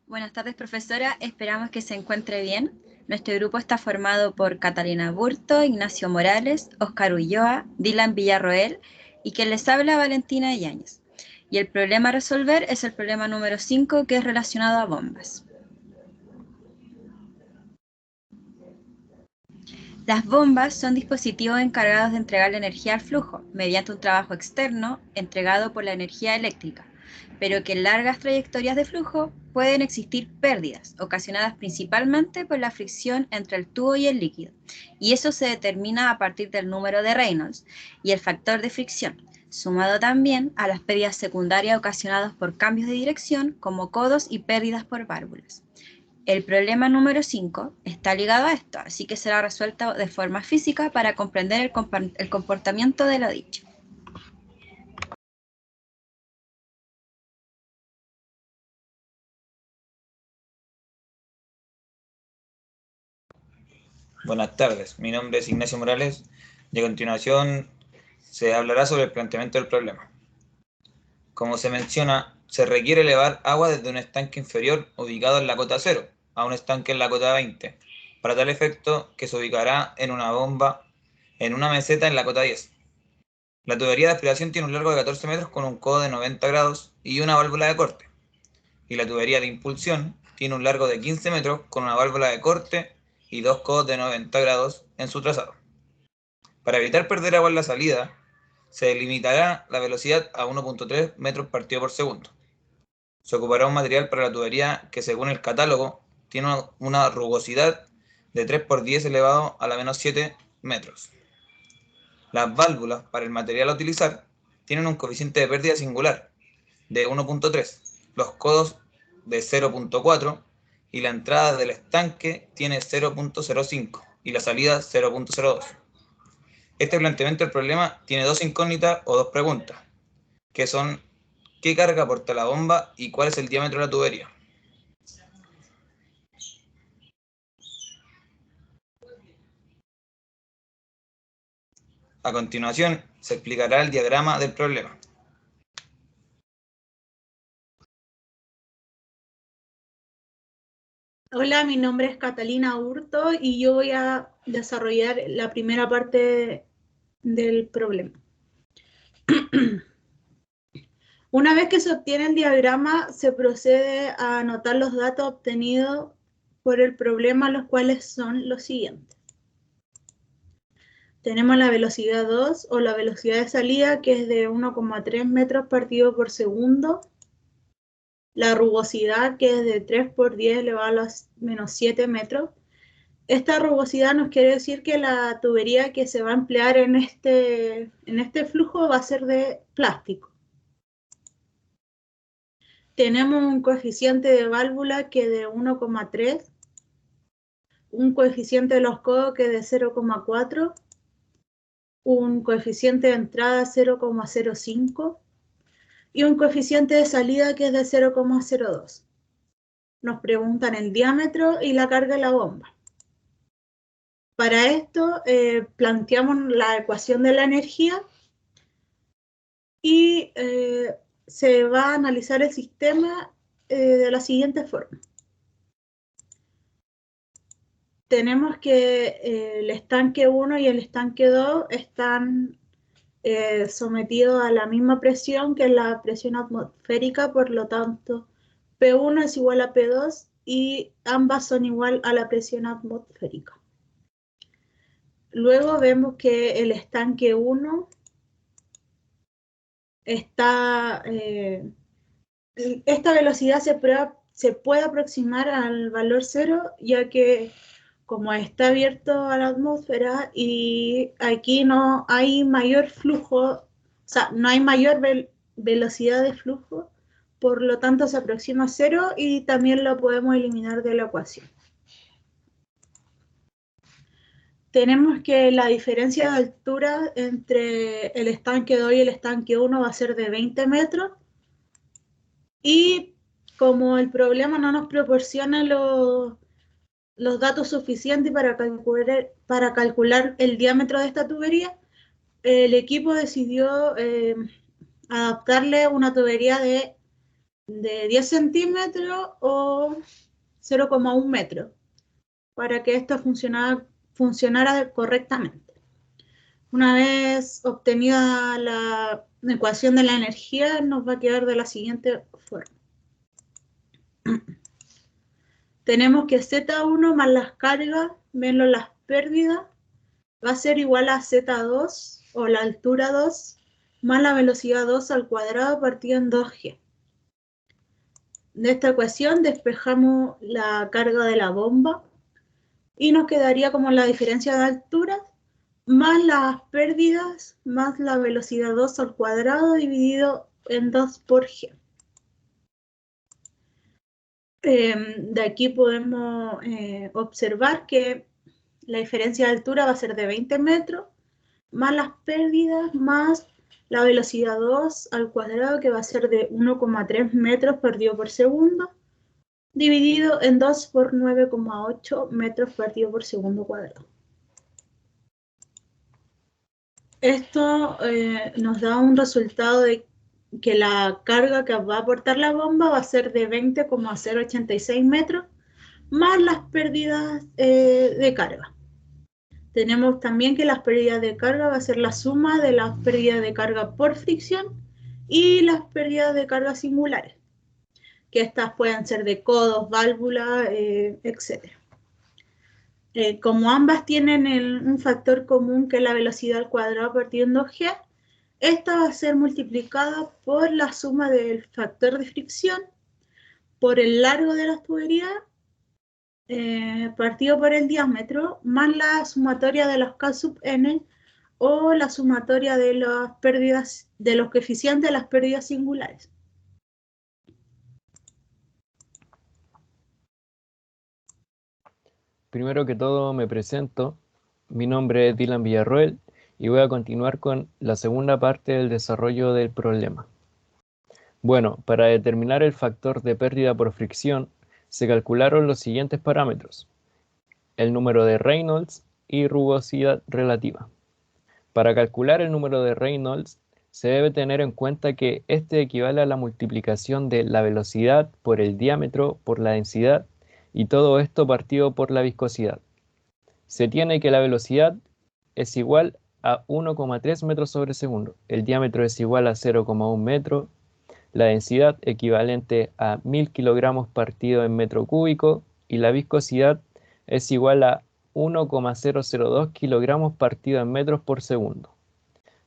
Buenas tardes, profesora. Esperamos que se encuentre bien. Nuestro grupo está formado por Catalina Burto, Ignacio Morales, Oscar Ulloa, Dylan Villarroel y quien les habla, Valentina Yáñez. Y el problema a resolver es el problema número 5, que es relacionado a bombas. Las bombas son dispositivos encargados de entregar la energía al flujo mediante un trabajo externo entregado por la energía eléctrica, pero que en largas trayectorias de flujo pueden existir pérdidas, ocasionadas principalmente por la fricción entre el tubo y el líquido, y eso se determina a partir del número de Reynolds y el factor de fricción, sumado también a las pérdidas secundarias ocasionadas por cambios de dirección, como codos y pérdidas por válvulas. El problema número 5 está ligado a esto, así que será resuelto de forma física para comprender el comportamiento de lo dicho. Buenas tardes, mi nombre es Ignacio Morales y a continuación se hablará sobre el planteamiento del problema. Como se menciona, se requiere elevar agua desde un estanque inferior ubicado en la cota 0 a un estanque en la cota 20, para tal efecto que se ubicará en una bomba en una meseta en la cota 10. La tubería de aspiración tiene un largo de 14 metros con un codo de 90 grados y una válvula de corte, y la tubería de impulsión tiene un largo de 15 metros con una válvula de corte y dos codos de 90 grados en su trazado. Para evitar perder agua en la salida, se limitará la velocidad a 1.3 metros partido por segundo. Se ocupará un material para la tubería que, según el catálogo, tiene una rugosidad de 3 por 10 elevado a la menos 7 metros. Las válvulas para el material a utilizar tienen un coeficiente de pérdida singular de 1.3, los codos de 0.4 y la entrada del estanque tiene 0.05 y la salida 0.02. Este planteamiento del problema tiene dos incógnitas o dos preguntas, que son: ¿qué carga aporta la bomba y cuál es el diámetro de la tubería? A continuación, se explicará el diagrama del problema. Hola, mi nombre es Catalina Hurto y yo voy a desarrollar la primera parte del problema. Una vez que se obtiene el diagrama, se procede a anotar los datos obtenidos por el problema, los cuales son los siguientes. Tenemos la velocidad 2 o la velocidad de salida, que es de 1,3 metros partido por segundo. La rugosidad, que es de 3 por 10 elevado a menos 7 metros. Esta rugosidad nos quiere decir que la tubería que se va a emplear en este flujo va a ser de plástico. Tenemos un coeficiente de válvula que es de 1,3, un coeficiente de los codos que es de 0,4, un coeficiente de entrada 0,05 y un coeficiente de salida que es de 0,02. Nos preguntan el diámetro y la carga de la bomba. Para esto planteamos la ecuación de la energía y se va a analizar el sistema de la siguiente forma. Tenemos que el estanque 1 y el estanque 2 están sometidos a la misma presión, que es la presión atmosférica, por lo tanto P1 es igual a P2 y ambas son igual a la presión atmosférica. Luego vemos que el estanque 1 está, esta velocidad se puede aproximar al valor 0, ya que como está abierto a la atmósfera y aquí no hay mayor flujo, o sea, no hay mayor velocidad de flujo, por lo tanto se aproxima a 0 y también lo podemos eliminar de la ecuación. Tenemos que la diferencia de altura entre el estanque 2 y el estanque 1 va a ser de 20 metros. Y como el problema no nos proporciona los datos suficientes para calcular el diámetro de esta tubería, el equipo decidió adaptarle una tubería de de 10 centímetros o 0,1 metro para que esto funcionara correctamente. Una vez obtenida la ecuación de la energía, nos va a quedar de la siguiente forma. Tenemos que Z1 más las cargas menos las pérdidas va a ser igual a Z2 o la altura 2 más la velocidad 2 al cuadrado partido en 2G. De esta ecuación despejamos la carga de la bomba y nos quedaría como la diferencia de alturas más las pérdidas más la velocidad 2 al cuadrado dividido en 2 por G. De aquí podemos observar que la diferencia de altura va a ser de 20 metros, más las pérdidas, más la velocidad 2 al cuadrado, que va a ser de 1,3 metros perdido por segundo, dividido en 2 por 9,8 metros perdido por segundo cuadrado. Esto nos da un resultado de que la carga que va a aportar la bomba va a ser de 20,086 metros, más las pérdidas de carga. Tenemos también que las pérdidas de carga va a ser la suma de las pérdidas de carga por fricción y las pérdidas de carga singulares, que estas pueden ser de codos, válvulas, etc. Como ambas tienen un factor común que es la velocidad al cuadrado partido en 2G, esta va a ser multiplicada por la suma del factor de fricción por el largo de las tuberías partido por el diámetro más la sumatoria de los K sub n o la sumatoria de las pérdidas, de los coeficientes de las pérdidas singulares. Primero que todo me presento, mi nombre es Dylan Villarroel y voy a continuar con la segunda parte del desarrollo del problema. Bueno, para determinar el factor de pérdida por fricción, se calcularon los siguientes parámetros: el número de Reynolds y rugosidad relativa. Para calcular el número de Reynolds, se debe tener en cuenta que este equivale a la multiplicación de la velocidad por el diámetro por la densidad, y todo esto partido por la viscosidad. Se tiene que la velocidad es igual a 1,3 metros sobre segundo, el diámetro es igual a 0,1 metro, la densidad equivalente a 1000 kilogramos partido en metro cúbico y la viscosidad es igual a 1,002 kilogramos partido en metros por segundo.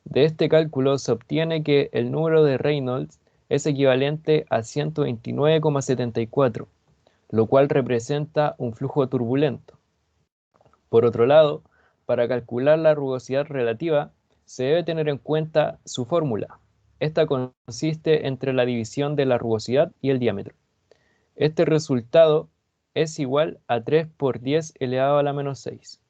De este cálculo se obtiene que el número de Reynolds es equivalente a 129,74, lo cual representa un flujo turbulento. Por otro lado, para calcular la rugosidad relativa, se debe tener en cuenta su fórmula. Esta consiste entre la división de la rugosidad y el diámetro. Este resultado es igual a 3 por 10 elevado a la menos 6.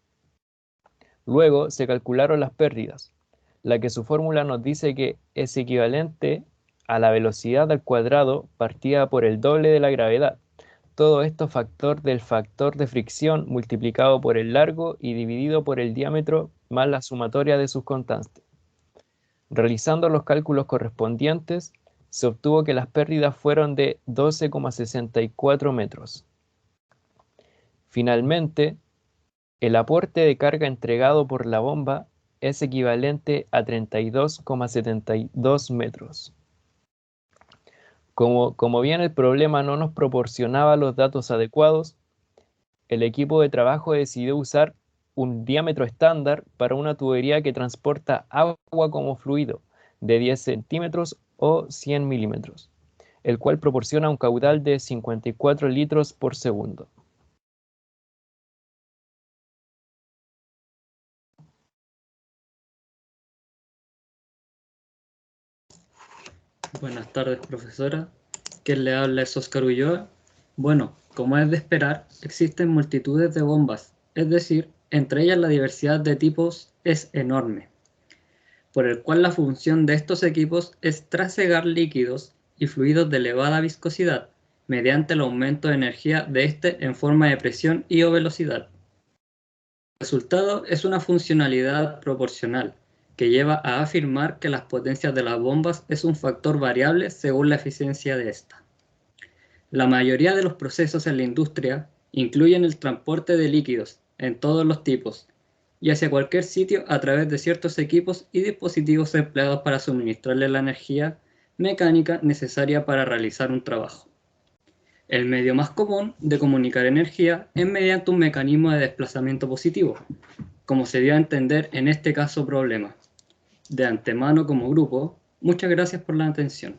Luego se calcularon las pérdidas, la que su fórmula nos dice que es equivalente a la velocidad al cuadrado partida por el doble de la gravedad. Todo esto factor del factor de fricción multiplicado por el largo y dividido por el diámetro más la sumatoria de sus constantes. Realizando los cálculos correspondientes, se obtuvo que las pérdidas fueron de 12,64 metros. Finalmente, el aporte de carga entregado por la bomba es equivalente a 32,72 metros. Como bien el problema no nos proporcionaba los datos adecuados, el equipo de trabajo decidió usar un diámetro estándar para una tubería que transporta agua como fluido de 10 centímetros o 100 milímetros, el cual proporciona un caudal de 54 litros por segundo. Buenas tardes, profesora. ¿Quién le habla es Óscar Ulloa? Bueno, como es de esperar, existen multitudes de bombas, es decir, entre ellas la diversidad de tipos es enorme, por el cual la función de estos equipos es trasegar líquidos y fluidos de elevada viscosidad mediante el aumento de energía de este en forma de presión y o velocidad. El resultado es una funcionalidad proporcional, que lleva a afirmar que las potencias de las bombas es un factor variable según la eficiencia de esta. La mayoría de los procesos en la industria incluyen el transporte de líquidos en todos los tipos y hacia cualquier sitio a través de ciertos equipos y dispositivos empleados para suministrarle la energía mecánica necesaria para realizar un trabajo. El medio más común de comunicar energía es mediante un mecanismo de desplazamiento positivo, como se dio a entender en este caso problema. De antemano como grupo, muchas gracias por la atención.